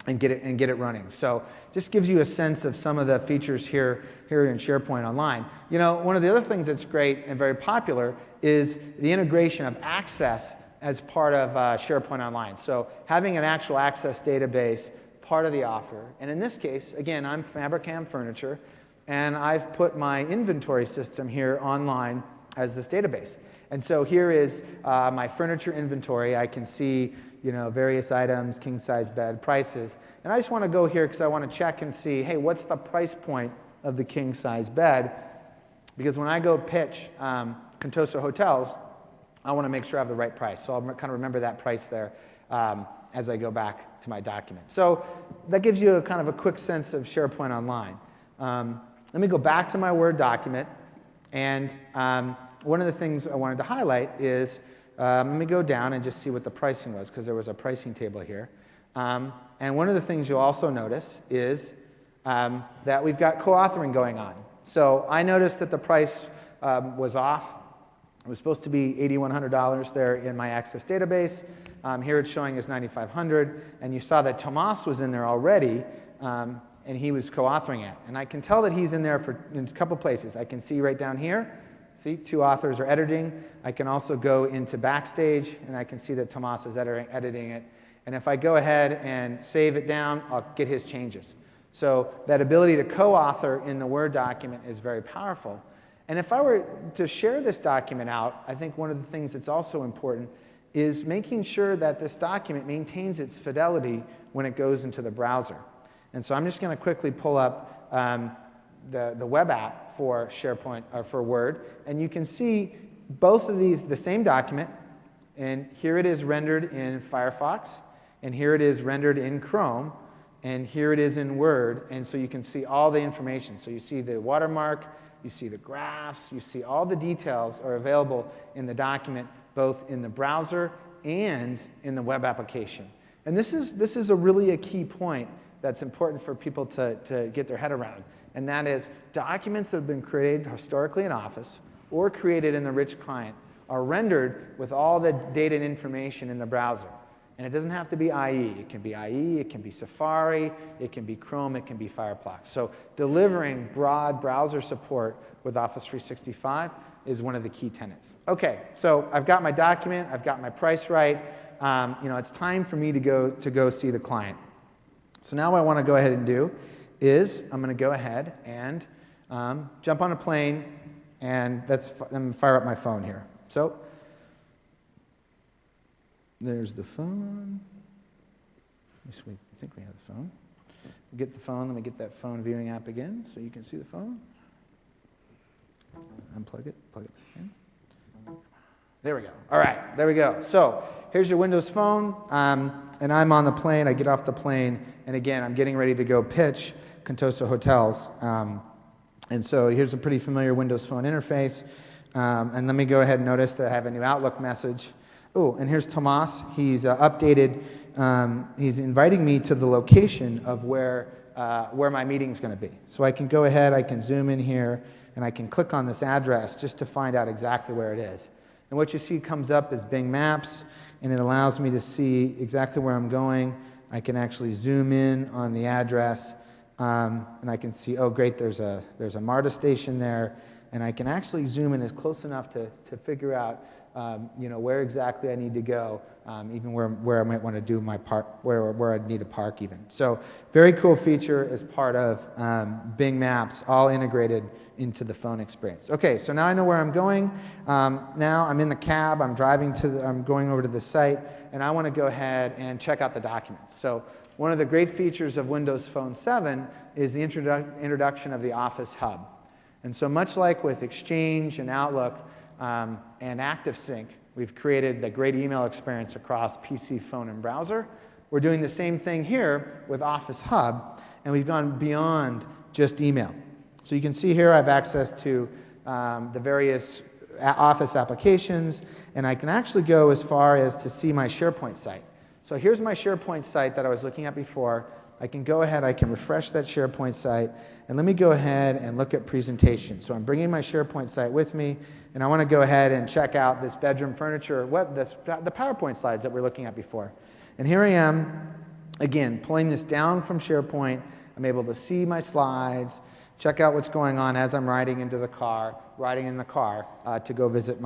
A: and get it running. So just gives you a sense of some of the features here in SharePoint Online. You know, one of the other things that's great and very popular is the integration of Access as part of SharePoint Online. So having an actual Access database part of the offer. And in this case, again, I'm Fabricam Furniture, and I've put my inventory system here online as this database. And so here is my furniture inventory. I can see, you know, various items, king size bed, prices. And I just want to go here because I want to check and see, hey, what's the price point of the king size bed? Because when I go pitch Contoso Hotels, I want to make sure I have the right price. So I'll kind of remember that price there as I go back to my document. So that gives you a kind of a quick sense of SharePoint Online. Let me go back to my Word document. And one of the things I wanted to highlight is, let me go down and just see what the pricing was, because there was a pricing table here. And one of the things you'll also notice is that we've got co-authoring going on. So I noticed that the price was off. It was supposed to be $8,100 there in my Access database. Here it's showing as $9,500. And you saw that Tomas was in there already, and he was co-authoring it. And I can tell that he's in there in a couple places. I can see right down here. See, 2 authors are editing. I can also go into Backstage, and I can see that Tomas is editing it. And if I go ahead and save it down, I'll get his changes. So that ability to co-author in the Word document is very powerful. And if I were to share this document out, I think one of the things that's also important is making sure that this document maintains its fidelity when it goes into the browser. And so I'm just going to quickly pull up the web app for SharePoint or for Word, and you can see both of these, the same document, and here it is rendered in Firefox, and here it is rendered in Chrome, and here it is in Word, and so you can see all the information. So you see the watermark, you see the graphs, you see all the details are available in the document, both in the browser and in the web application. And this is really a key point that's important for people to get their head around. And that is documents that have been created historically in Office or created in the rich client are rendered with all the data and information in the browser. And it doesn't have to be IE. It can be IE, it can be Safari, it can be Chrome, it can be Firefox. So delivering broad browser support with Office 365 is one of the key tenets. Okay, so I've got my document, I've got my price right. It's time for me to go see the client. So now what I want to go ahead and do is I'm going to go ahead and jump on a plane, and I'm going to fire up my phone here. So there's the phone. I think we have the phone. We'll get the phone. Let me get that phone viewing app again so you can see the phone. Unplug it, plug it in. There we go. All right, there we go. So here's your Windows Phone, and I'm on the plane. I get off the plane, and again, I'm getting ready to go pitch Contoso Hotels. And so here's a pretty familiar Windows Phone interface. And let me go ahead and notice that I have a new Outlook message. Oh, and here's Tomas. He's updated. He's inviting me to the location of where my meeting's going to be. So I can go ahead, I can zoom in here, and I can click on this address just to find out exactly where it is. And what you see comes up is Bing Maps, and it allows me to see exactly where I'm going. I can actually zoom in on the address, and I can see, oh great, there's a MARTA station there, and I can actually zoom in as close enough to figure out where exactly I need to go, even where I might want to do my park, where I'd need to park even. So very cool feature as part of Bing Maps, all integrated into the phone experience. Okay, so now I know where I'm going. Now I'm in the cab, I'm going over to the site, and I want to go ahead and check out the documents. So one of the great features of Windows Phone 7 is the introduction of the Office Hub. And so much like with Exchange and Outlook, and ActiveSync, we've created the great email experience across PC, phone, and browser. We're doing the same thing here with Office Hub, and we've gone beyond just email. So you can see here I have access to the various Office applications, and I can actually go as far as to see my SharePoint site. So here's my SharePoint site that I was looking at before. I can go ahead, I can refresh that SharePoint site, and let me go ahead and look at presentation. So I'm bringing my SharePoint site with me, and I want to go ahead and check out this bedroom furniture, the PowerPoint slides that we're looking at before. And here I am, again, pulling this down from SharePoint. I'm able to see my slides, check out what's going on as I'm riding in the car to go visit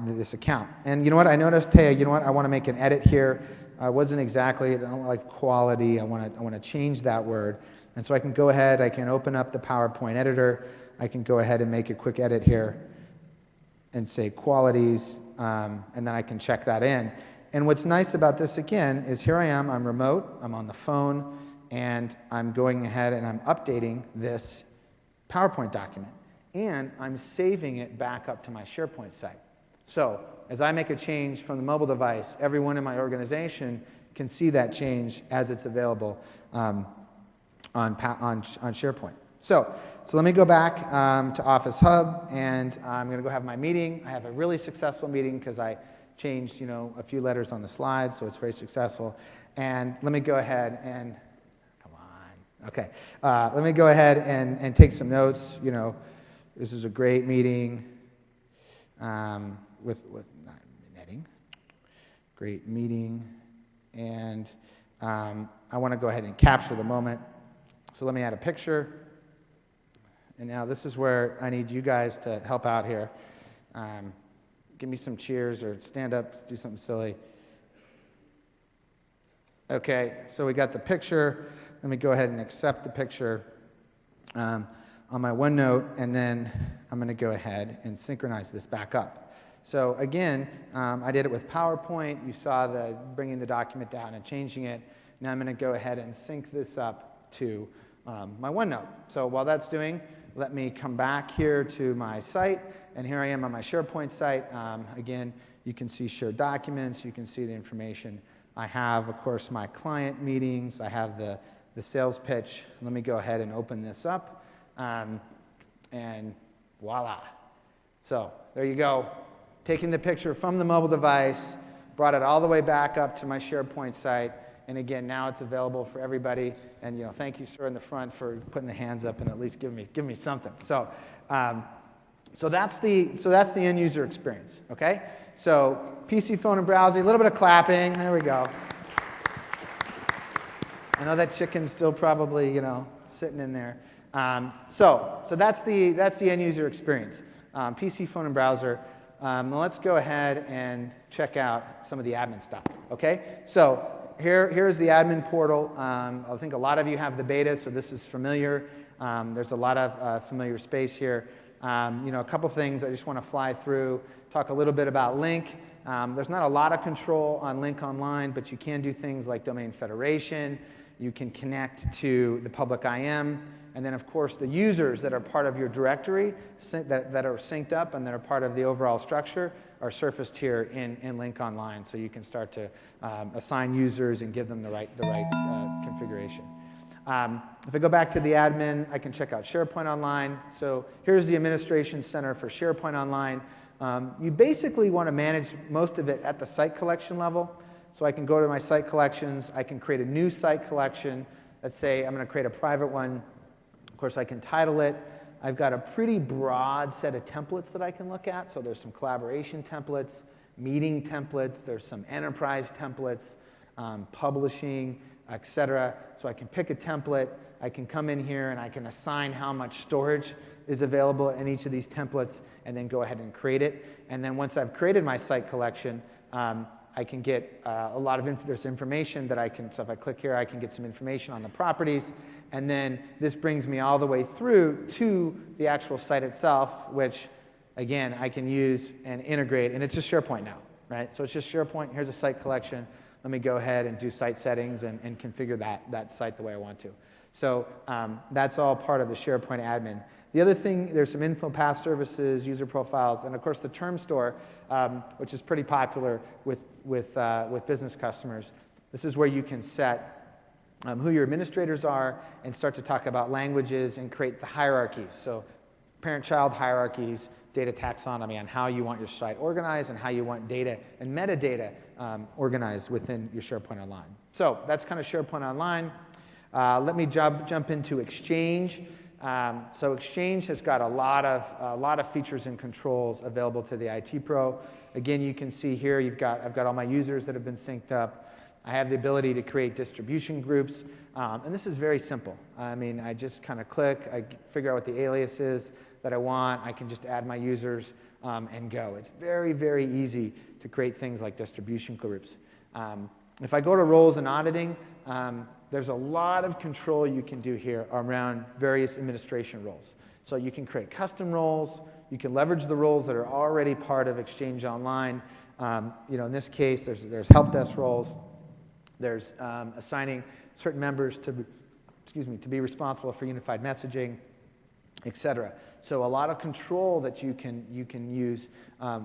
A: this account. And you know what? I noticed, hey, you know what? I want to make an edit here. I don't like quality. I want to change that word. And so I can go ahead, I can open up the PowerPoint editor. I can go ahead and make a quick edit here and say qualities, and then I can check that in. And what's nice about this, again, is here I am, I'm remote, I'm on the phone, and I'm going ahead and I'm updating this PowerPoint document. And I'm saving it back up to my SharePoint site. So as I make a change from the mobile device, everyone in my organization can see that change as it's available on SharePoint. So let me go back to Office Hub, and I'm going to go have my meeting. I have a really successful meeting because I changed, a few letters on the slides, so it's very successful. And let me go ahead and, come on, okay. Let me go ahead and take some notes. This is a great meeting with not netting. Great meeting, and I want to go ahead and capture the moment. So let me add a picture. And now this is where I need you guys to help out here. Give me some cheers or stand up, do something silly. Okay, so we got the picture. Let me go ahead and accept the picture on my OneNote, and then I'm going to go ahead and synchronize this back up. So again, I did it with PowerPoint. You saw bringing the document down and changing it. Now I'm going to go ahead and sync this up to my OneNote. So while that's doing, let me come back here to my site, and here I am on my SharePoint site. Again, you can see shared documents, you can see the information. I have, of course, my client meetings, I have the sales pitch. Let me go ahead and open this up, and voila. So there you go. Taking the picture from the mobile device, brought it all the way back up to my SharePoint site. And again, now it's available for everybody. And thank you, sir, in the front for putting the hands up and at least give me something. So that's the end user experience. Okay. So PC, phone, and browsing. A little bit of clapping. There we go. I know that chicken's still probably sitting in there. So that's the end user experience. PC, phone, and browser. Let's go ahead and check out some of the admin stuff. Okay. So here's the admin portal. I think a lot of you have the beta, so this is familiar. There's a lot of familiar space here. A couple things I just want to fly through, talk a little bit about Lync. There's not a lot of control on Lync Online, but you can do things like domain federation. You can connect to the public IM. And then, of course, the users that are part of your directory that are synced up and that are part of the overall structure are surfaced here in Lync Online. So you can start to assign users and give them the right configuration. If I go back to the admin, I can check out SharePoint Online. So here's the administration center for SharePoint Online. You basically want to manage most of it at the site collection level. So I can go to my site collections. I can create a new site collection. Let's say I'm going to create a private one. Of course, I can title it. I've got a pretty broad set of templates that I can look at. So there's some collaboration templates, meeting templates, there's some enterprise templates, publishing, etc. So I can pick a template. I can come in here and I can assign how much storage is available in each of these templates and then go ahead and create it. And then once I've created my site collection, I can get a lot of there's information that I can, so if I click here, I can get some information on the properties. And then this brings me all the way through to the actual site itself, which, again, I can use and integrate. And it's just SharePoint now, right? So it's just SharePoint. Here's a site collection. Let me go ahead and do site settings and configure that site the way I want to. So that's all part of the SharePoint admin. The other thing, there's some info path services, user profiles, and of course the term store, which is pretty popular with business customers. This is where you can set who your administrators are and start to talk about languages and create the hierarchies. So parent-child hierarchies data taxonomy on how you want your site organized and how you want data and metadata organized within your SharePoint Online. So that's kind of SharePoint Online. Let me jump into Exchange. So Exchange has got a lot of features and controls available to the IT Pro. Again, you can see here I've got all my users that have been synced up. I have the ability to create distribution groups, and this is very simple. I mean, I just kind of click, I figure out what the alias is that I want. I can just add my users and go. It's very, very easy to create things like distribution groups. If I go to roles and auditing, there's a lot of control you can do here around various administration roles. So you can create custom roles. You can leverage the roles that are already part of Exchange Online. In this case, there's help desk roles. There's assigning certain members to be responsible for unified messaging, etc. So a lot of control that you can use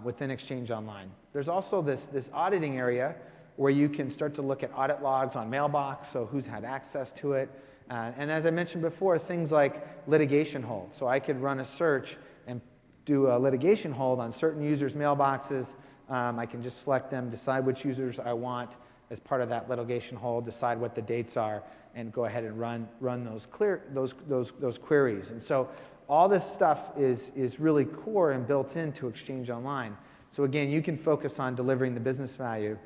A: within Exchange Online. There's also this auditing area where you can start to look at audit logs on Mailbox, so who's had access to it. And as I mentioned before, things like litigation hold. So I could run a search and do a litigation hold on certain users' mailboxes. I can just select them, decide which users I want as part of that litigation hold, decide what the dates are, and go ahead and run those queries. And so all this stuff is really core and built into Exchange Online. So again, you can focus on delivering the business value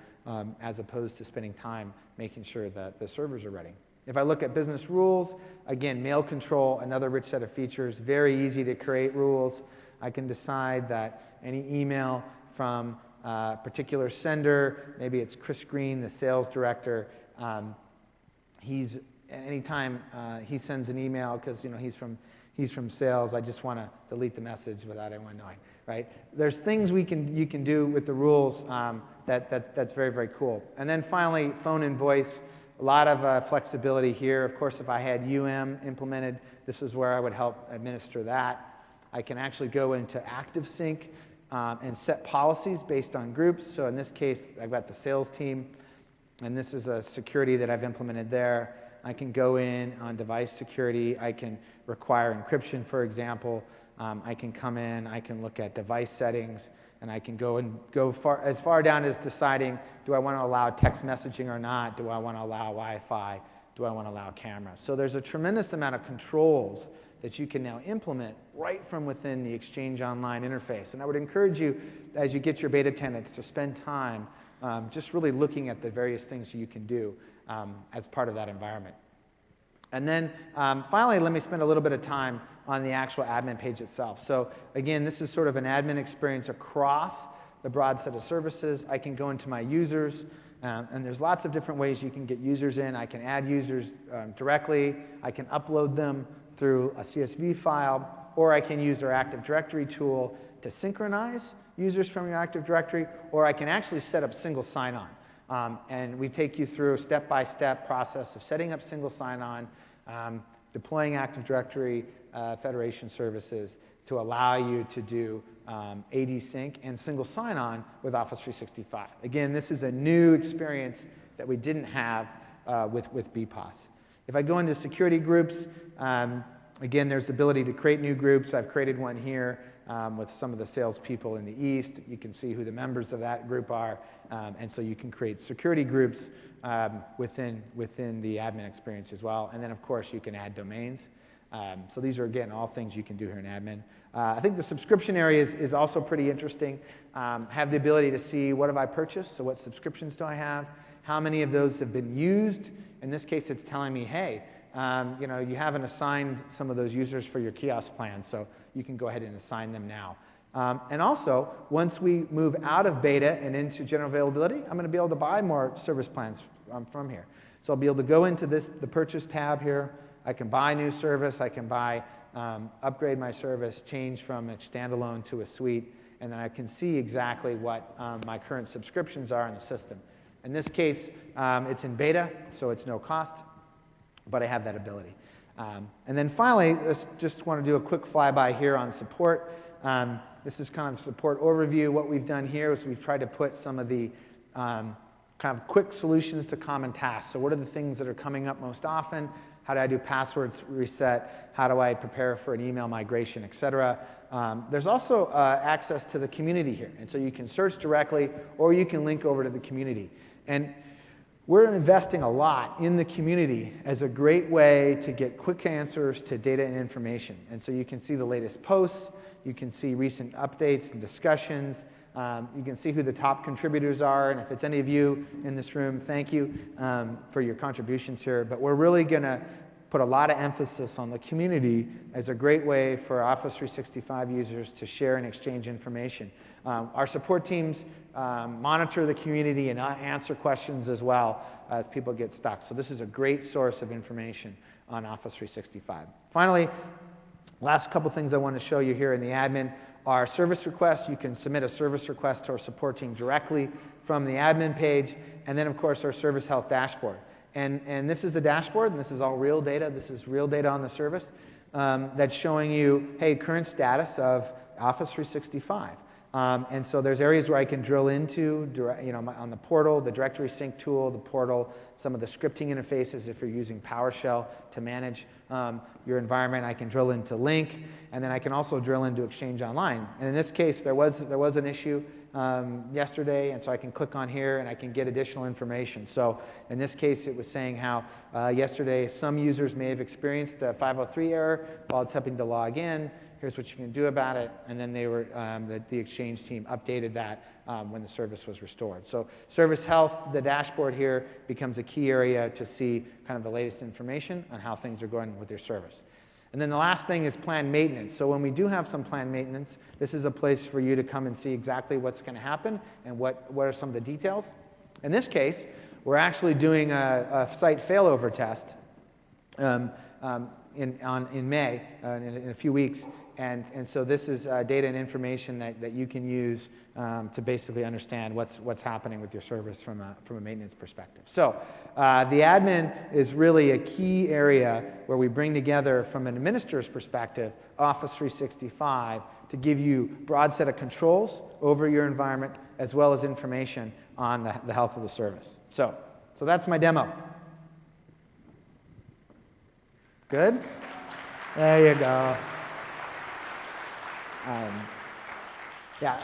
A: as opposed to spending time making sure that the servers are ready. If I look at business rules, again, mail control, another rich set of features, very easy to create rules. I can decide that any email from particular sender, maybe it's Chris Green, the sales director. Anytime he sends an email, because he's from sales, I just want to delete the message without anyone knowing, right? There's things you can do with the rules that's very, very cool. And then finally, phone and voice. A lot of flexibility here. Of course, if I had implemented, this is where I would help administer that. I can actually go into ActiveSync and set policies based on groups. So in this case, I've got the sales team, and this is a security that I've implemented there. I can go in on device security. I can require encryption, for example. I can come in, I can look at device settings, and I can go as far down as deciding, do I want to allow text messaging or not? Do I want to allow Wi-Fi? Do I want to allow cameras? So there's a tremendous amount of controls that you can now implement right from within the Exchange Online interface. And I would encourage you, as you get your beta tenants, to spend time just really looking at the various things you can do as part of that environment. And then finally, let me spend a little bit of time on the actual admin page itself. So again, this is sort of an admin experience across the broad set of services. I can go into my users, and there's lots of different ways you can get users in. I can add users directly. I can upload them through a CSV file, or I can use our Active Directory tool to synchronize users from your Active Directory, or I can actually set up single sign-on. And we take you through a step-by-step process of setting up single sign-on, deploying Active Directory Federation services to allow you to do AD Sync and single sign-on with Office 365. Again, this is a new experience that we didn't have with BPOS. If I go into security groups, again, there's the ability to create new groups. I've created one here with some of the salespeople in the East. You can see who the members of that group are, and so you can create security groups within the admin experience as well. And then, of course, you can add domains. So these are, again, all things you can do here in admin. I think the subscription area is also pretty interesting. Have the ability to see what have I purchased, so what subscriptions do I have, how many of those have been used. In this case, it's telling me, hey, you haven't assigned some of those users for your kiosk plan, so you can go ahead and assign them now. And also, once we move out of beta and into general availability, I'm going to be able to buy more service plans from here. So I'll be able to go into the purchase tab here. I can buy new service. I can upgrade my service, change from a standalone to a suite, and then I can see exactly what my current subscriptions are in the system. In this case, it's in beta, so it's no cost, but I have that ability. And then finally, just want to do a quick flyby here on support. This is kind of support overview. What we've done here is we've tried to put some of the kind of quick solutions to common tasks. So what are the things that are coming up most often? How do I do passwords reset? How do I prepare for an email migration, et cetera? There's also access to the community here. And so you can search directly, or you can link over to the community. And we're investing a lot in the community as a great way to get quick answers to data and information. And so you can see the latest posts, you can see recent updates and discussions, you can see who the top contributors are, and if it's any of you in this room, thank you for your contributions here. But we're really going to put a lot of emphasis on the community as a great way for Office 365 users to share and exchange information. Our support teams monitor the community and answer questions as well as people get stuck. So this is a great source of information on Office 365. Finally, last couple things I want to show you here in the admin are service requests. You can submit a service request to our support team directly from the admin page, and then of course our service health dashboard. And this is the dashboard, and this is all real data. This is real data on the service that's showing you, hey, current status of Office 365. And so there's areas where I can drill into, on the portal, the directory sync tool, the portal, some of the scripting interfaces if you're using PowerShell to manage your environment. I can drill into Link, and then I can also drill into Exchange Online. And in this case, there was an issue yesterday, and so I can click on here and I can get additional information. So in this case, it was saying how yesterday some users may have experienced a 503 error while attempting to log in. Here's what you can do about it, and then they were the Exchange team updated that when the service was restored. So Service Health, the dashboard here, becomes a key area to see kind of the latest information on how things are going with your service. And then the last thing is planned maintenance. So when we do have some planned maintenance, this is a place for you to come and see exactly what's going to happen and what are some of the details. In this case, we're actually doing a site failover test in May, in a few weeks. And so this is data and information that you can use to basically understand what's happening with your service from a maintenance perspective. So the admin is really a key area where we bring together, from an administrator's perspective, Office 365 to give you a broad set of controls over your environment as well as information on the health of the service. So that's my demo. Good? There you go. Yeah,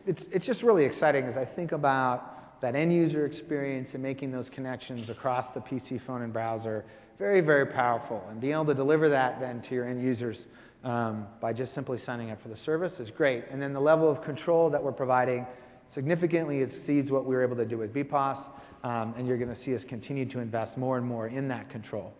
A: it's just really exciting as I think about that end user experience and making those connections across the PC, phone, and browser. Very, very powerful. And being able to deliver that then to your end users by just simply signing up for the service is great. And then the level of control that we're providing significantly exceeds what we were able to do with BPOS, and you're going to see us continue to invest more and more in that control.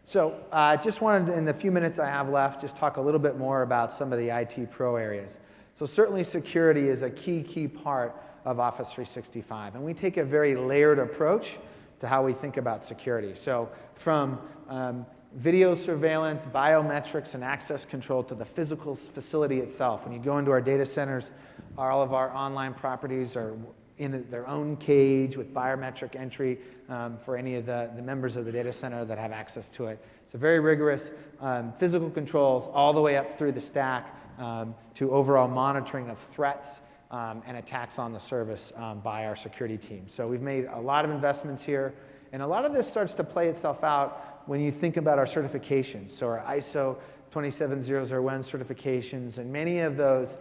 A: So I just wanted, in the few minutes I have left, just talk a little bit more about some of the IT pro areas. So certainly security is a key part of Office 365. And we take a very layered approach to how we think about security. So from video surveillance, biometrics, and access control to the physical facility itself. When you go into our data centers, all of our online properties are in their own cage with biometric entry for any of the members of the data center that have access to it. So very rigorous physical controls all the way up through the stack to overall monitoring of threats and attacks on the service by our security team. So we've made a lot of investments here, and a lot of this starts to play itself out when you think about our certifications. So our ISO 27001 certifications, and many of those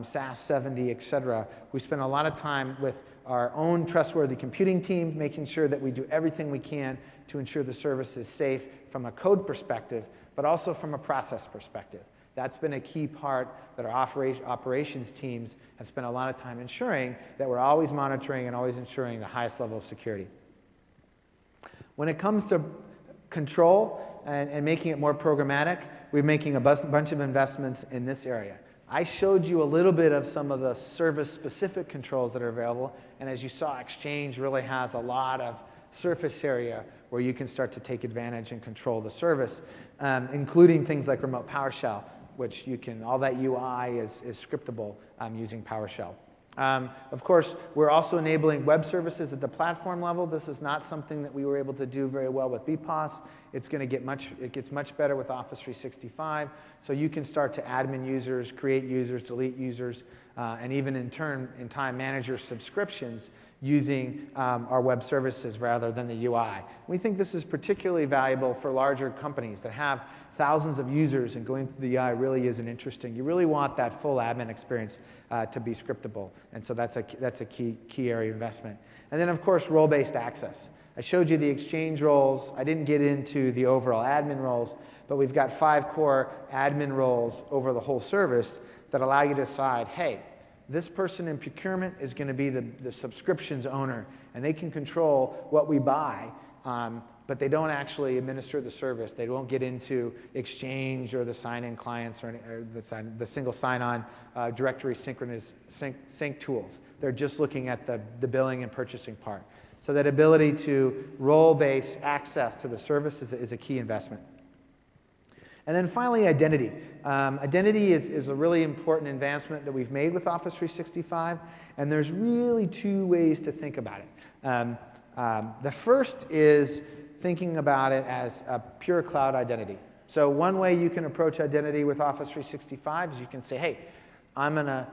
A: SAS 70, et cetera. We spend a lot of time with our own trustworthy computing team, making sure that we do everything we can to ensure the service is safe from a code perspective, but also from a process perspective. That's been a key part that our operations teams have spent a lot of time ensuring that we're always monitoring and always ensuring the highest level of security. When it comes to control and making it more programmatic, we're making a bunch of investments in this area. I showed you a little bit of some of the service-specific controls that are available, and as you saw, Exchange really has a lot of surface area where you can start to take advantage and control the service, including things like remote PowerShell, which you can, all that UI is scriptable using PowerShell. Of course, we're also enabling web services at the platform level. This is not something that we were able to do very well with BPOS. It gets much better with Office 365. So you can start to admin users, create users, delete users, and even in time manage your subscriptions using our web services rather than the UI. We think this is particularly valuable for larger companies that have thousands of users, and going through the UI really isn't interesting. You really want that full admin experience to be scriptable, and so that's a key area of investment. And then, of course, role-based access. I showed you the Exchange roles. I didn't get into the overall admin roles, but we've got 5 core admin roles over the whole service that allow you to decide, hey, this person in procurement is going to be the subscriptions owner, and they can control what we buy, but they don't actually administer the service. They won't get into Exchange or the sign-in clients or the single sign-on directory sync tools. They're just looking at the billing and purchasing part. So that ability to role-based access to the service is a key investment. And then finally, identity. Identity is a really important advancement that we've made with Office 365, and there's really 2 ways to think about it. The first is thinking about it as a pure cloud identity. So one way you can approach identity with Office 365 is you can say, hey, I'm going to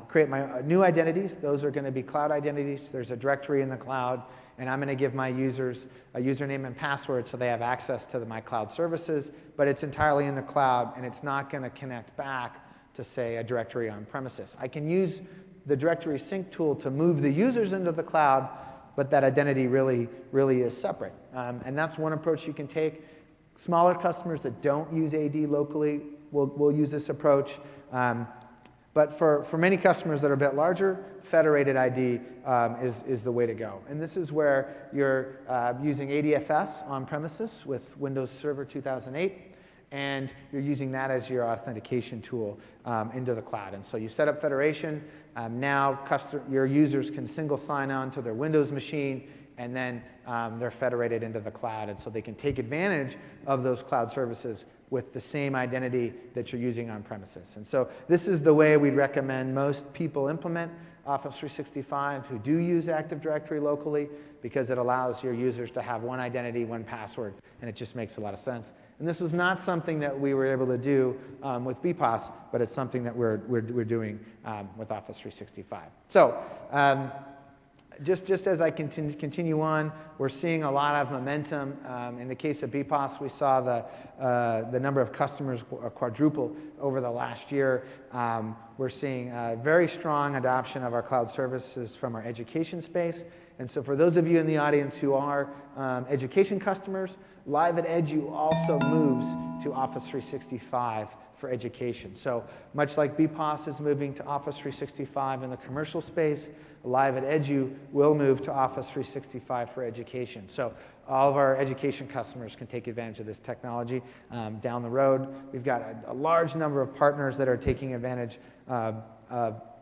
A: create my new identities. Those are going to be cloud identities. There's a directory in the cloud, and I'm going to give my users a username and password so they have access to my cloud services, but it's entirely in the cloud, and it's not going to connect back to, say, a directory on premises. I can use the directory sync tool to move the users into the cloud, but that identity really is separate. And that's one approach you can take. Smaller customers that don't use AD locally will use this approach. But for many customers that are a bit larger, federated ID is the way to go. And this is where you're using ADFS on premises with Windows Server 2008, and you're using that as your authentication tool into the cloud. And so you set up federation. Now your users can single sign on to their Windows machine, and then they're federated into the cloud. And so they can take advantage of those cloud services with the same identity that you're using on premises. And so this is the way we'd recommend most people implement Office 365 who do use Active Directory locally, because it allows your users to have one identity, one password, and it just makes a lot of sense. And this was not something that we were able to do with BPOS, but it's something that we're doing with Office 365. So just as I continue on, we're seeing a lot of momentum. In the case of BPOS, we saw the number of customers quadruple over the last year. We're seeing very strong adoption of our cloud services from our education space. And so for those of you in the audience who are education customers, Live at Edu also moves to Office 365 for education. So much like BPOS is moving to Office 365 in the commercial space, Live at Edu will move to Office 365 for education. So all of our education customers can take advantage of this technology down the road. We've got a large number of partners that are taking advantage of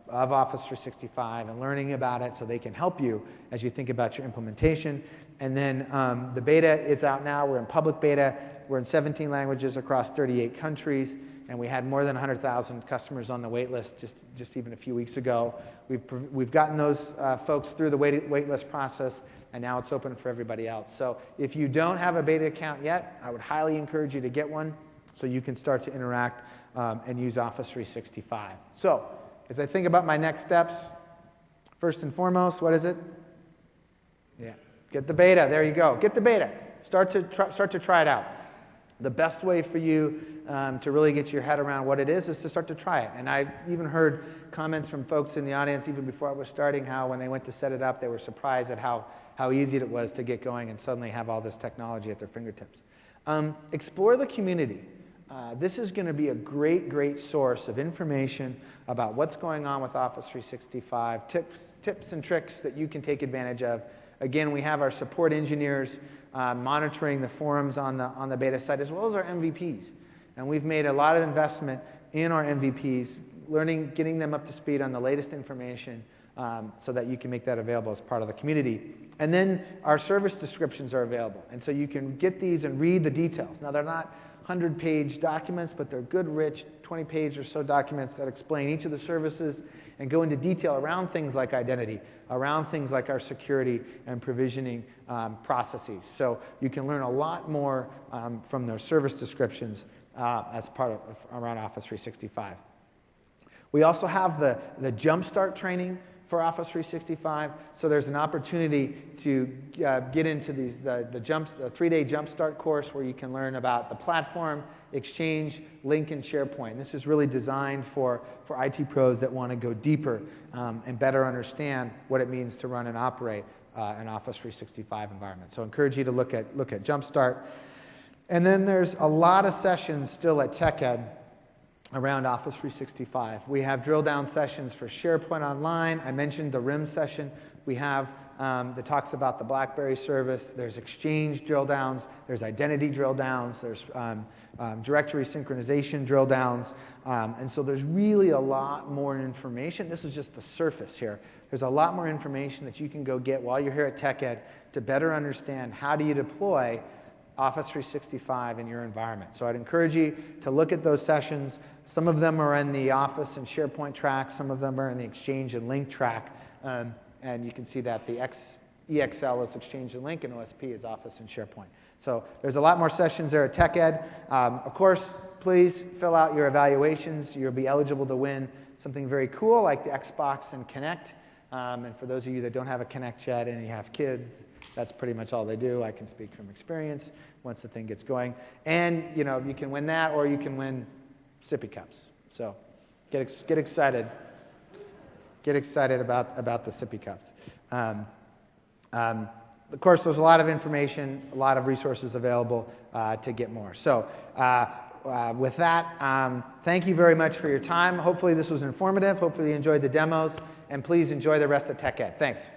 A: Office 365 and learning about it so they can help you as you think about your implementation. And then the beta is out now. We're in public beta. We're in 17 languages across 38 countries. And we had more than 100,000 customers on the wait list just even a few weeks ago. We've gotten those folks through the wait list process, and now it's open for everybody else. So if you don't have a beta account yet, I would highly encourage you to get one so you can start to interact and use Office 365. So as I think about my next steps, first and foremost, what is it? Yeah, get the beta. There you go. Get the beta. Start to try it out. The best way for you to really get your head around what it is to start to try it. And I even heard comments from folks in the audience even before I was starting how when they went to set it up, they were surprised at how easy it was to get going and suddenly have all this technology at their fingertips. Explore the community. This is going to be a great source of information about what's going on with Office 365, tips and tricks that you can take advantage of. Again, we have our support engineers monitoring the forums on the beta site, as well as our MVPs. And we've made a lot of investment in our MVPs, getting them up to speed on the latest information so that you can make that available as part of the community. And then our service descriptions are available. And so you can get these and read the details. Now, they're not 100-page documents, but they're good, rich, 20-page or so documents that explain each of the services and go into detail around things like identity, around things like our security and provisioning processes. So you can learn a lot more from their service descriptions as part of around Office 365. We also have the Jumpstart training for Office 365. So there's an opportunity to get into the 3-day Jumpstart course where you can learn about the platform, Exchange, Lync, and SharePoint. This is really designed for IT pros that want to go deeper and better understand what it means to run and operate an Office 365 environment. So I encourage you to look at Jumpstart. And then there's a lot of sessions still at TechEd around Office 365. We have drill down sessions for SharePoint Online. I mentioned the RIM session. We have that talks about the BlackBerry service. There's Exchange drill downs. There's identity drill downs. There's directory synchronization drill downs. And so there's really a lot more information. This is just the surface here. There's a lot more information that you can go get while you're here at TechEd to better understand how do you deploy Office 365 in your environment. So I'd encourage you to look at those sessions. Some of them are in the Office and SharePoint track. Some of them are in the Exchange and Lync track. And you can see that the EXL is Exchange and Lync, and OSP is Office and SharePoint. So there's a lot more sessions there at TechEd. Of course, please fill out your evaluations. You'll be eligible to win something very cool like the Xbox and Kinect. And for those of you that don't have a Kinect yet and you have kids, that's pretty much all they do. I can speak from experience once the thing gets going. And you can win that, or you can win sippy cups. So get excited. Get excited about the sippy cups. Of course, there's a lot of information, a lot of resources available to get more. So with that, thank you very much for your time. Hopefully this was informative. Hopefully you enjoyed the demos. And please enjoy the rest of TechEd. Thanks.